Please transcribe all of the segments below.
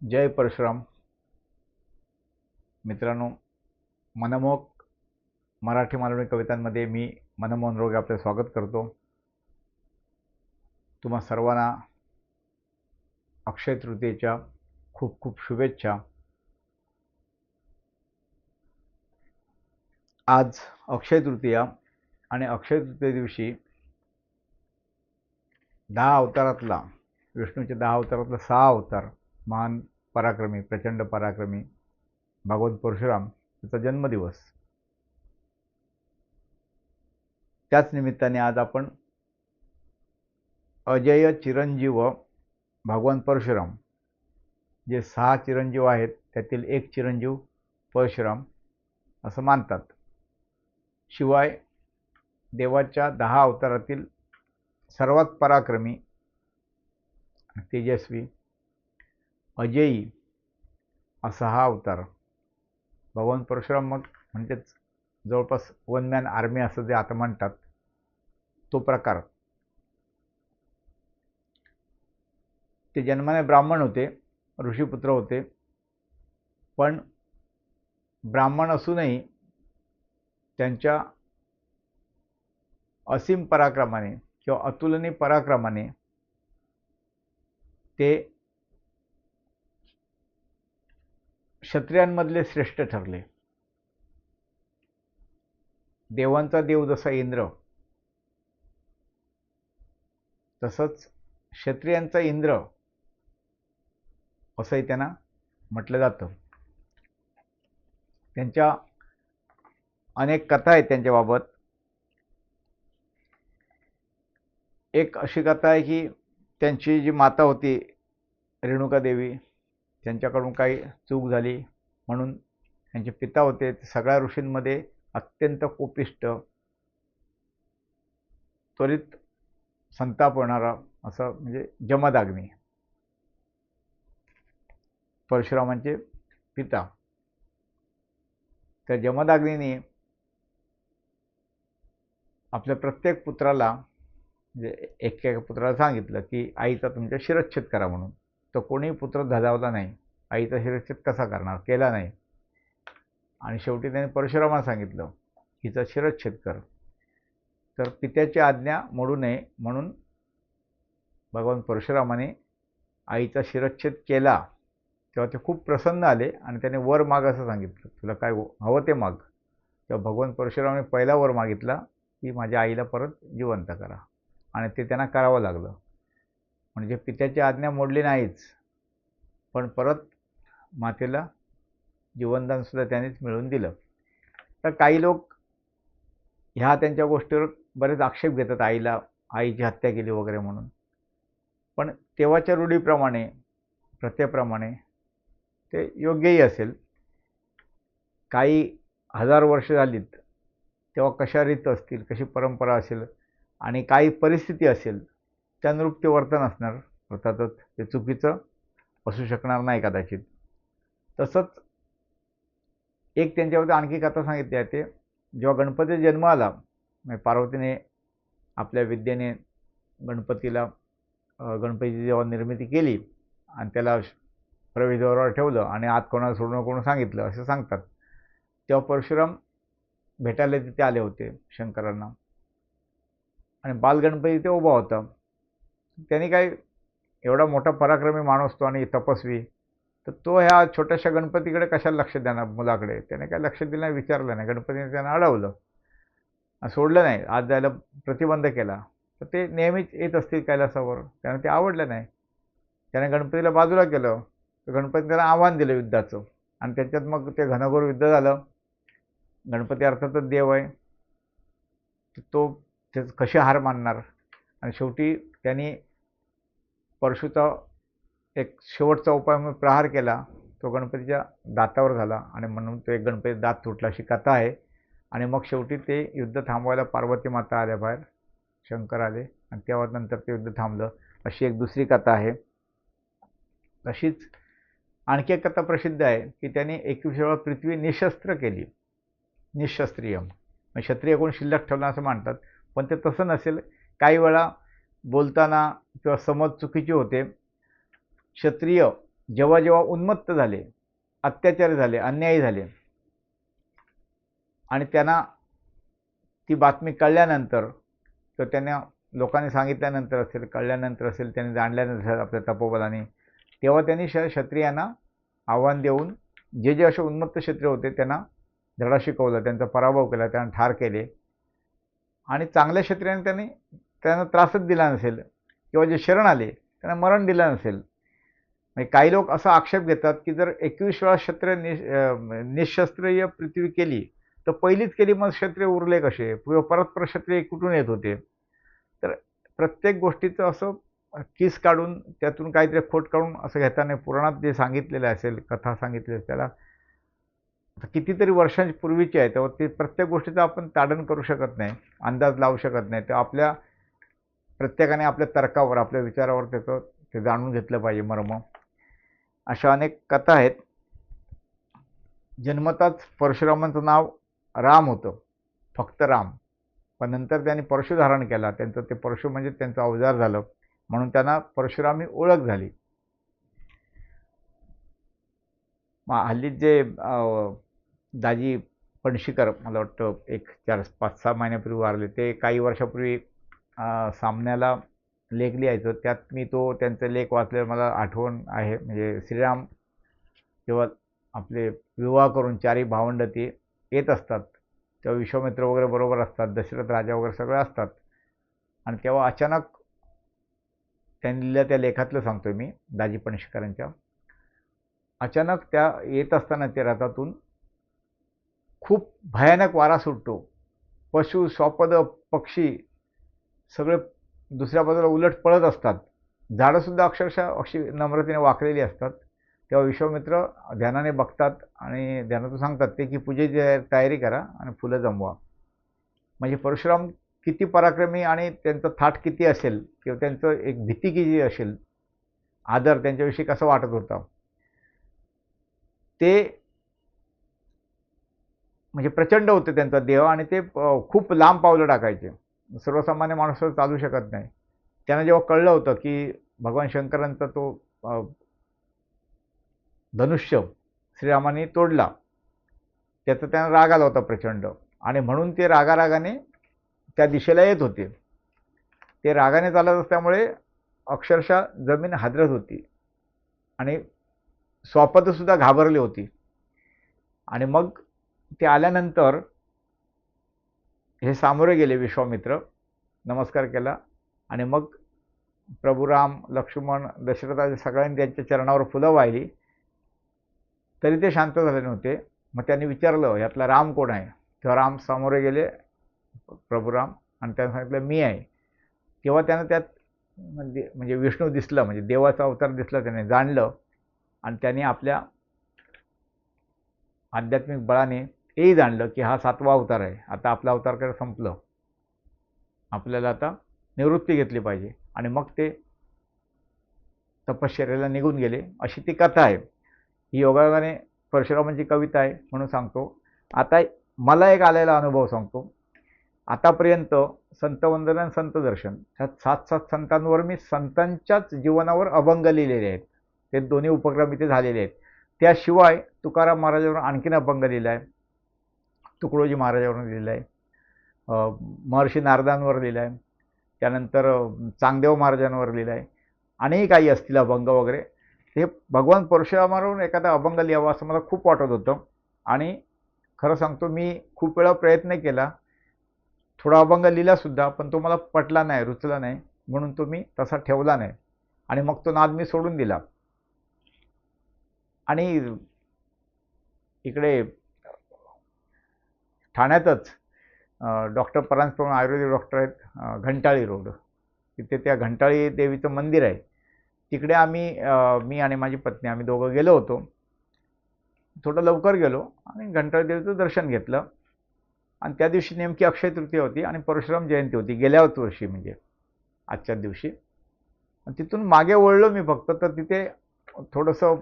जय परशुराम. मित्रांनो, मनमोहक मराठी मालवणी कवितांमध्ये मी मनमोहन रोगे आपले स्वागत करतो. तुम्हा सर्वांना अक्षय तृतीयेच्या खूप खूप शुभेच्छा. आज अक्षय तृतीया आणि अक्षय तृतीये दिवशी 10 अवतारातला विष्णूच्या 10 अवतारातला 6 अवतार महान पराक्रमी प्रचंड पराक्रमी भगवान परशुराम याचा जन्मदिवस. त्याच निमित्ताने आज आपण अजय चिरंजीव भगवान परशुराम, जे 6 चिरंजीव आहेत त्यातील एक चिरंजीव परशुराम असं मानतात. शिवाय देवाच्या 10 अवतारातील सर्वात पराक्रमी, तेजस्वी, अजेयी असा हा अवतार भगवान परशुराम. मग म्हणजेच जवळपास वन मॅन आर्मी असं जे आता म्हणतात तो प्रकार. ते जन्माने ब्राह्मण होते, ऋषीपुत्र होते, पण ब्राह्मण असूनही त्यांच्या असीम पराक्रमाने किंवा अतुलनीय पराक्रमाने ते क्षत्रियांमधले श्रेष्ठ ठरले. देवांचा देव जसा इंद्र, तसंच क्षत्रियांचा इंद्र असंही त्यांना म्हटलं जातं. त्यांच्या अनेक कथा आहेत त्यांच्याबाबत. एक अशी कथा आहे की त्यांची जी माता होती रेणुका देवी, त्यांच्याकडून काही चूक झाली म्हणून त्यांचे पिता होते सगळ्या ऋषींमध्ये अत्यंत कोपिष्ट, त्वरित संताप होणारा असं म्हणजे जमदाग्नी, परशुरामांचे पिता. त्या जमदाग्नीने आपल्या प्रत्येक पुत्राला म्हणजे एक पुत्राला सांगितलं की आईचा तुमच्या शिरच्छेद करा म्हणून. तर कोणीही पुत्र धजावला नाही. आईचा शिरच्छेद कसा करणार, केला नाही. आणि शेवटी त्याने परशुरामाला सांगितलं हिचा शिरच्छेद कर. तर पित्याची आज्ञा मोडू नये म्हणून भगवान परशुरामाने आईचा शिरच्छेद केला. तेव्हा ते खूप प्रसन्न आले आणि त्याने वर माग असं सांगितलं, तुला काय हवं ते माग. तेव्हा भगवान परशुरामाने पहिला वर मागितला की माझ्या आईला परत जिवंत करा, आणि ते त्यांना करावं लागलं. म्हणजे पित्याची आज्ञा मोडली नाहीच, पण परत मातेला जीवनदानसुद्धा त्यांनीच मिळवून दिलं. तर काही लोक ह्या त्यांच्या गोष्टीवर बरेच आक्षेप घेतात, आईची हत्या केली वगैरे म्हणून. पण तेव्हाच्या रूढीप्रमाणे, प्रथेप्रमाणे ते योग्यही असेल. काही हजार वर्ष झालीत तेव्हा कशा रीत असतील, कशी परंपरा असेल आणि काही परिस्थिती असेल त्यानुरूप ते वर्तन असणार. अर्थातच ते चुकीचं असू शकणार नाही कदाचित. तसंच एक त्यांच्याबद्दल आणखी कथा सांगितली आहे. ते जेव्हा गणपती जन्म आला, पार्वतीने आपल्या विद्येने गणपतीची जेव्हा निर्मिती केली आणि त्याला प्रवेशद्वारावर ठेवलं आणि आत कोणाला सोडू नको म्हणून सांगितलं असं सांगतात, तेव्हा परशुराम भेटायला तिथे आले होते शंकरांना. आणि बालगणपती ते उभा होता. त्यांनी काय एवढा मोठा पराक्रमी माणूस तो आणि तपस्वी, तर तो ह्या छोट्याशा गणपतीकडे कशाला लक्ष देणार मुलाकडे. त्याने काय लक्ष दिलं नाही, विचारलं नाही. गणपतीने त्यांना अडवलं, सोडलं नाही, आत जायला प्रतिबंध केला. तर ते नेहमीच येत असतील कैलासावर. त्यांना ते आवडलं नाही. त्याने गणपतीला बाजूला केलं. तर गणपती त्यांना आव्हान दिलं युद्धाचं, आणि त्याच्यात मग ते घनघोर युद्ध झालं. गणपती अर्थातच देव आहे, तो कशी हार मानणार. आणि शेवटी त्यांनी परशुचा एक शेवटचा उपाय म्हणून प्रहार केला. तो गणपतीच्या दातावर झाला आणि म्हणून तो एक गणपती दात तुटला अशी कथा आहे. आणि मग शेवटी ते युद्ध थांबवायला पार्वती माता आल्या बाहेर, शंकर आले आणि तेव्हा नंतर ते युद्ध थांबलं, अशी एक दुसरी कथा आहे. तशीच आणखी एक कथा प्रसिद्ध आहे की त्याने 21 वेळा पृथ्वी निशस्त्र केली, निशस्त्रीय. क्षत्रिय कोण शिल्लक ठेवला असं म्हणतात, पण ते तसं नसेल. काही वेळा बोलताना किंवा समज चुकीचे होते. क्षत्रिय जेव्हा जेव्हा उन्मत्त झाले, अत्याचार झाले, अन्याय झाले आणि त्यांना ती बातमी कळल्यानंतर, तर त्यांना लोकांनी सांगितल्यानंतर असेल, कळल्यानंतर असेल, त्यांनी जाणल्यानंतर आपल्या तपोबलाने, तेव्हा त्यांनी क्षत्रियांना आव्हान देऊन जे जे असे उन्मत्त क्षत्रिय होते त्यांना धडा शिकवला, त्यांचा पराभव केला, त्यांना ठार केले. आणि चांगल्या क्षत्रियांनी त्यांना त्रासच दिला नसेल, किंवा जे शरण आले त्यांना मरण दिलं नसेल. म्हणजे काही लोक असा आक्षेप घेतात की जर 21 वेळा क्षत्रिय निशस्त्रीय पृथ्वी केली तर पहिलीच केली, मग क्षत्रिय उरले कसे, परत क्षत्रिय कुठून येत होते. तर प्रत्येक गोष्टीचं असं किस काढून त्यातून काहीतरी खोट काढून असं घेताना पुराणात जे सांगितलेलं असेल, कथा सांगितलेली, त्याला कितीतरी वर्षांपूर्वीची आहे, तेव्हा ते प्रत्येक गोष्टीचं आपण ताडण करू शकत नाही, अंदाज लावू शकत नाही. तर आपल्या प्रत्येकाने आपल्या तर्कावर, आपल्या विचारावर त्याचं ते जाणून घेतलं पाहिजे मर्म. अशा अनेक कथा आहेत. जन्मताच परशुरामांचं नाव राम होतं, फक्त राम. पण नंतर त्यांनी परशु धारण केला, त्यांचं ते परशु म्हणजे त्यांचं अवजार झालं, म्हणून त्यांना परशुरामी ओळख झाली. हल्लीच जे दाजी पणशीकर, मला वाटतं 5-6 महिन्यापूर्वी वारले, ते काही वर्षापूर्वी सामन्याला लेख लिहायचो, त्यात मी तो त्यांचा लेख वाचल्यावर मला आठवण आहे. म्हणजे श्रीराम जेव्हा आपले विवाह करून 4ही भावंड ते येत असतात, तेव्हा विश्वामित्र वगैरे बरोबर असतात, दशरथ राजा वगैरे सगळे असतात, आणि तेव्हा अचानक त्यांनी लिहिल्या त्या लेखातलं सांगतोय मी, दाजी पणशीकरांच्या. अचानक त्या येत असताना ते रथातून खूप भयानक वारा सुटतो, पशु, स्वापद, पक्षी सगळे दुसऱ्या बाजूला उलट पळत असतात, झाडंसुद्धा अक्षरशः अशी नम्रतेने वाकलेली असतात. तेव्हा विश्वामित्र ध्यानाने बघतात आणि ध्यानातून सांगतात ते की पूजेची तयारी करा आणि फुलं जमवा. म्हणजे परशुराम किती पराक्रमी आणि त्यांचं थाट किती असेल, किंवा त्यांचं एक भीती किती असेल, आदर त्यांच्याविषयी कसं वाटत होता, ते म्हणजे प्रचंड होते त्यांचा देह, आणि ते खूप लांब पावलं टाकायचे, सर्वसामान्य माणूस चालू शकत नाही. त्यांना जेव्हा कळलं होतं की भगवान शंकरांचा तो धनुष्य श्रीरामाने तोडला, त्याचा त्यांना राग आला होता प्रचंड, आणि म्हणून ते रागारागाने त्या दिशेला येत होते. ते रागाने चालत असल्यामुळे अक्षरशः जमीन हादरत होती, आणि स्वापदसुद्धा घाबरली होती. आणि मग ते आल्यानंतर हे सामोरे गेले विश्वामित्र, नमस्कार केला, आणि मग प्रभू राम, लक्ष्मण, दशरथाच्या सगळ्यांनी त्यांच्या चरणावर फुलं वाहिली, तरी ते शांत झाले नव्हते. मग त्यांनी विचारलं यातला राम कोण आहे. तेव्हा राम सामोरे गेले, प्रभू राम, आणि त्यांनी सांगितलं मी आहे. तेव्हा त्यांना त्यात म्हणजे विष्णू दिसला, म्हणजे देवाचा अवतार दिसला, त्याने जाणलं, आणि त्यांनी आपल्या आध्यात्मिक बळाने हेही जाणलं की हा 7वा अवतार आहे, आता आपला अवतार काय संपलं, आपल्याला आता निवृत्ती घेतली पाहिजे. आणि मग ते तपश्चर्येला निघून गेले, अशी ती कथा आहे. ही योगायोगाने परशुरामांची कविता आहे म्हणून सांगतो. आता मला एक आलेला अनुभव सांगतो. आतापर्यंत संतवंदन आणि संत दर्शन ह्या 7 संतांवर मी संतांच्याच जीवनावर अभंग लिहिलेले आहेत. ते दोन्ही उपक्रम इथे झालेले आहेत. त्याशिवाय तुकाराम महाराजांवर आणखीन अभंग लिहिला आहे, तुकडोजी महाराजांवर लिहिला आहे, महर्षी नारदांवर लिहिला आहे, त्यानंतर चांगदेव महाराजांवर लिहिला आहे, आणि काही असतील अभंग वगैरे. हे भगवान परशुरामावरून एखादा अभंग लिहावा असं मला खूप वाटत होतं, आणि खरं सांगतो मी खूप वेळा प्रयत्न केला, थोडा अभंग लिहिलासुद्धा, पण तो मला पटला नाही, रुचला नाही, म्हणून तो मी तसा ठेवला नाही, आणि मग तो नाद मी सोडून दिला. आणि इकडे ठाण्यातच डॉक्टर परांजपे म्हणून आयुर्वेदिक डॉक्टर आहेत, घंटाळी रोड, तिथे त्या घंटाळी देवीचं मंदिर आहे. तिकडे मी आणि माझी पत्नी आम्ही दोघं गेलो होतो. थोडं लवकर गेलो आणि घंटाळी देवीचं दर्शन घेतलं, आणि त्या दिवशी नेमकी अक्षय तृतीया होती आणि परशुराम जयंती होती, गेल्याच वर्षी म्हणजे आजच्याच दिवशी. तिथून मागे वळलो मी फक्त, तर तिथे थोडंसं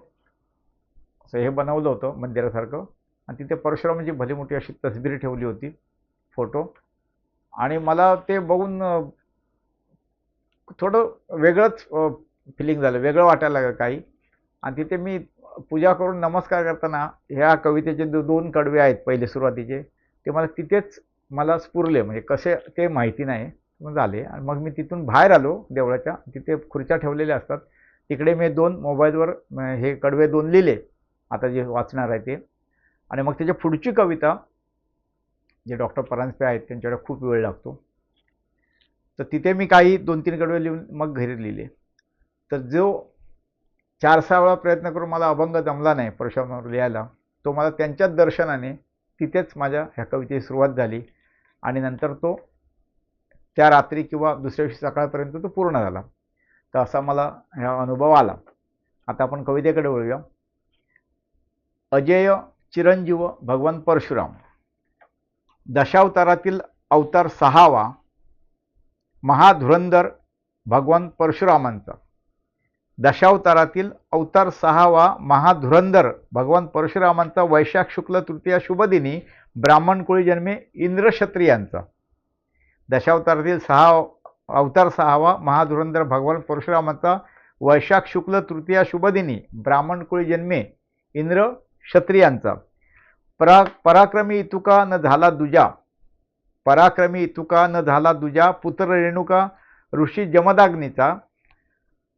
असं हे बनवलं होतं मंदिरासारखं, आणि तिथे परशुरामाची भली मोठी अशी तसबीर ठेवली होती, फोटो. आणि मला ते बघून थोडं वेगळंच फिलिंग झालं, वेगळं वाटायला लागलं काही. आणि तिथे मी पूजा करून नमस्कार करताना ह्या कवितेचे दोन कडवे आहेत पहिले सुरुवातीचे, ते मला तिथेच मला स्फुरले, म्हणजे कसे ते माहिती नाही, मग झाले. आणि मग मी तिथून बाहेर आलो देवळाच्या, तिथे खुर्च्या ठेवलेल्या असतात, तिकडे मी मोबाईलवर हे कडवे दोन लिहिले, आता जे वाचणार आहे ते. आणि मग त्याच्या पुढची कविता जे डॉक्टर परांजपे आहेत त्यांच्याकडे खूप वेळ लागतो, तर तिथे मी काही 2-3 कडवे लिहून मग घरी लिहिले. तर जो 4-6 वेळा प्रयत्न करून मला अभंग जमला नाही परशुरामावर लिहायला, तो मला त्यांच्याच दर्शनाने तिथेच माझ्या ह्या कवितेची सुरुवात झाली आणि नंतर तो त्या रात्री किंवा दुसऱ्या दिवशी सकाळपर्यंत तो पूर्ण झाला. तर असा मला हा अनुभव आला. आता आपण कवितेकडे वळूया. अजेय चिरंजीव भगवान परशुराम, दशावतारातील अवतार 6वा महाधुरंधर भगवान परशुरामांचा. दशावतारातील अवतार 6वा महाधुरंधर भगवान परशुरामांचा वैशाख शुक्ल तृतीया शुभदिनी ब्राह्मण कुळी जन्मे इंद्रक्षत्रियांचा. दशावतारातील अवतार 6वा महाधुरंधर भगवान परशुरामांचा वैशाख शुक्ल तृतीया शुभदिनी ब्राह्मण कुळी जन्मे इंद्र क्षत्रियांचा. पराक्रमी इतुका न झाला दुजा, पराक्रमी इतुका न झाला दुजा, पुत्र रेणुका ऋषी जमदाग्नीचा.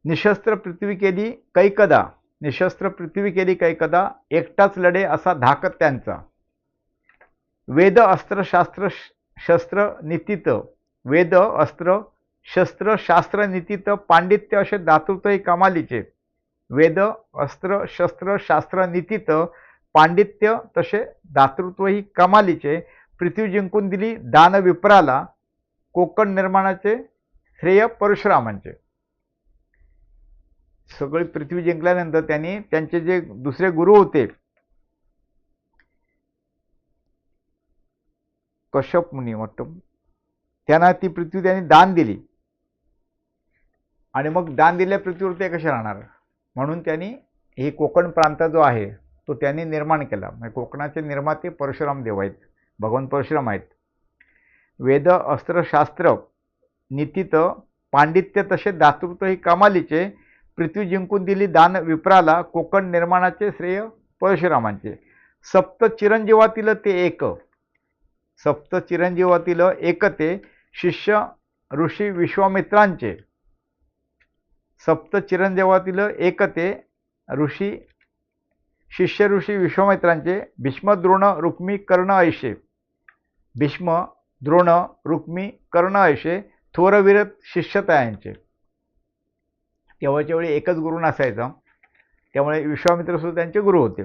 निशस्त्र पृथ्वी केली कैकदा, निशस्त्र पृथ्वी केली कैकदा, एकटाच लढे असा धाकत त्यांचा. वेद अस्त्र शास्त्र शस्त्र नीतीत, वेद अस्त्र शस्त्र शास्त्र नीतीत पांडित्य असे दातृत्वही कमालीचे. वेद अस्त्र शस्त्र शास्त्र नीतीत पांडित्य तसे दातृत्वही कमालीचे. पृथ्वी जिंकून दिली दान विप्राला, कोकण निर्माणाचे श्रेय परशुरामांचे. सगळी पृथ्वी जिंकल्यानंतर त्यांनी त्यांचे जे दुसरे गुरु होते कश्यप मुनी वाटतं, त्यांना ती पृथ्वी त्यांनी दान दिली. आणि मग दान दिल्या पृथ्वीवर ते कसे राहणार, म्हणून त्यांनी हे कोकण प्रांत जो आहे तो त्यांनी निर्माण केला. म्हणजे कोकणाचे निर्माते परशुराम देव आहेत, भगवान परशुराम आहेत. वेद अस्त्र शास्त्र नीतीत पांडित्य तसे दातृत्व ही कमालीचे. पृथ्वी जिंकून दिली दान विप्राला, कोकण निर्माणाचे श्रेय परशुरामांचे. सप्त चिरंजीवातील ते एक, सप्त चिरंजीवातील एक ते शिष्य ऋषी विश्वामित्रांचे. सप्त चिरंजीवातील एक ते शिष्य ऋषी विश्वामित्रांचे. भीष्म द्रोण रुक्मी कर्ण ऐशे, भीष्म द्रोण रुक्मी कर्ण ऐशे थोरवीर शिष्यतायांचे. तेव्हाच्या वेळी एकच गुरु नसायचा, त्यामुळे विश्वामित्र सुद्धा त्यांचे गुरु होते.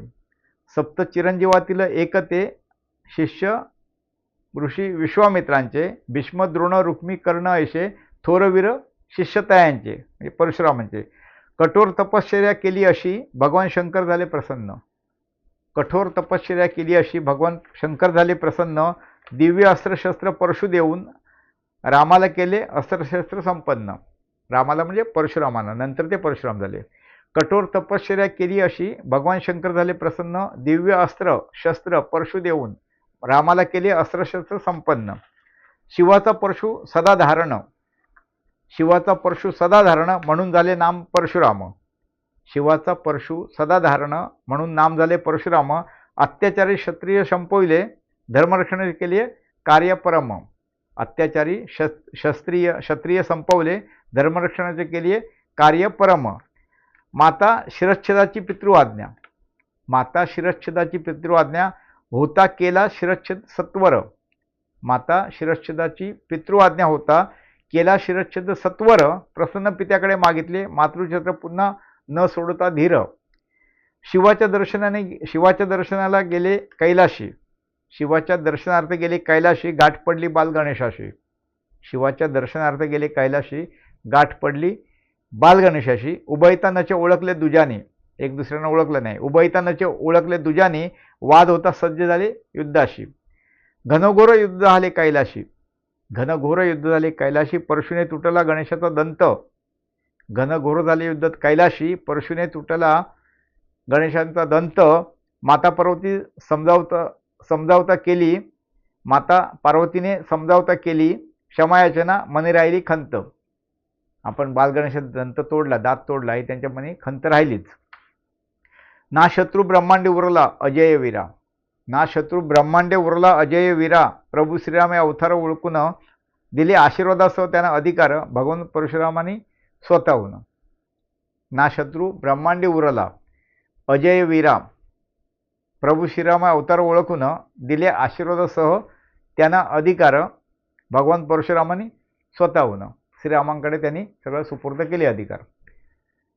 सप्त चिरंजीवातील एक ते शिष्य ऋषी विश्वामित्रांचे. भीष्म द्रोण रुक्मी कर्ण ऐशे थोरवीर शिष्यतायांचे म्हणजे परशुरामांचे. कठोर तपश्चर्या केली अशी भगवान शंकर झाले प्रसन्न, कठोर तपश्चर्या केली अशी भगवान शंकर झाले प्रसन्न. दिव्य अस्त्रशस्त्र परशु देऊन रामाला केले अस्त्रशस्त्र संपन्न. रामाला म्हणजे परशुरामांना, नंतर ते परशुराम झाले. कठोर तपश्चर्या केली अशी भगवान शंकर झाले प्रसन्न. दिव्य अस्त्र शस्त्र परशु देऊन रामाला केले अस्त्रशस्त्र संपन्न. शिवाचा परशु सदा धारण, शिवाचा परशु सदा धारण म्हणून झाले नाम परशुराम. शिवाचा परशु सदा धारण म्हणून नाम झाले परशुराम. अत्याचारी क्षत्रिय संपविले धर्मरक्षण केले कार्य परम. अत्याचारी क्षत्रिय संपवले धर्मरक्षणाचे केले कार्य परम. माता शिरच्छेदाची पितृआज्ञा, माता शिरच्छेदाची पितृआज्ञा होता केला शिरच्छेद सत्वर. माता शिरच्छेदाची पितृआज्ञा होता केला शिरच्छेद सत्वर. प्रसन्न पित्याकडे मागितले मातृछत्र पुन्हा न सोडता धीर. शिवाच्या दर्शनाला गेले कैलाशी, शिवाच्या दर्शनार्थ गेले कैलाशी गाठ पडली बाल गणेशाशी. शिवाच्या दर्शनार्थ गेले कैलाशी गाठ पडली बाल गणेशाशी. उभयतानाचे ओळखले दुजाने, एक दुसऱ्यांना ओळखलं नाही, उभयतानाचे ओळखले दुजाने. वाद होता सज्ज झाले युद्धाशी. घनघोर युद्ध झाले कैलाशी, घनघोर युद्ध झाले कैलाशी. परशुने तुटला गणेशाचा दंत, घनघोर झाले युद्ध कैलाशी. परशुने तुटला गणेशांचा दंत. माता पार्वती समजावता केली, माता पार्वतीने समजावता केली. क्षमायाचना मनी राहिली खंत. आपण बालगणेशाचा दंत तोडला, दात तोडला, ही त्यांच्या मनी खंत राहिलीच. ना शत्रू ब्रह्मांडे उरला अजय वीरा. ना शत्रू ब्रह्मांडे उरला अजय वीरा. प्रभू श्रीराम हे अवतार ओळखून दिले आशीर्वादासह त्यांना अधिकार भगवान परशुरामांनी स्वतःहून. ना शत्रू ब्रह्मांडे उरला अजय वीरा. प्रभू श्रीराम हे अवतार ओळखून दिले आशीर्वादासह त्यांना अधिकार भगवान परशुरामांनी स्वतःहून. श्रीरामांकडे त्यांनी सगळं सुपूर्द केले अधिकार.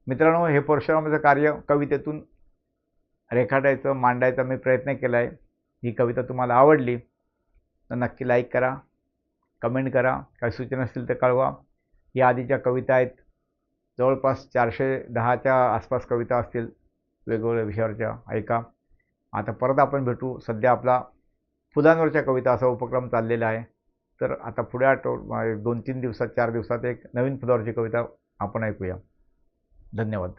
मित्रांनो, हे परशुरामाचं कार्य कवितेतून रेखाटायचं, मांडायचा मी प्रयत्न केला आहे. ही कविता तुम्हाला आवडली तर नक्की लाईक करा, कमेंट करा, काही सूचना असतील तर कळवा. या आधीच्या कविता आहेत, जवळपास 410च्या आसपास कविता असतील वेगवेगळ्या विषयावरच्या, ऐका. आता परत आपण भेटू. सध्या आपला फुलांवरच्या कविता असा उपक्रम चाललेला आहे. तर आता पुढे 2-3 दिवसात, 4 दिवसात एक नवीन फुलावरची कविता आपण ऐकूया. धन्यवाद.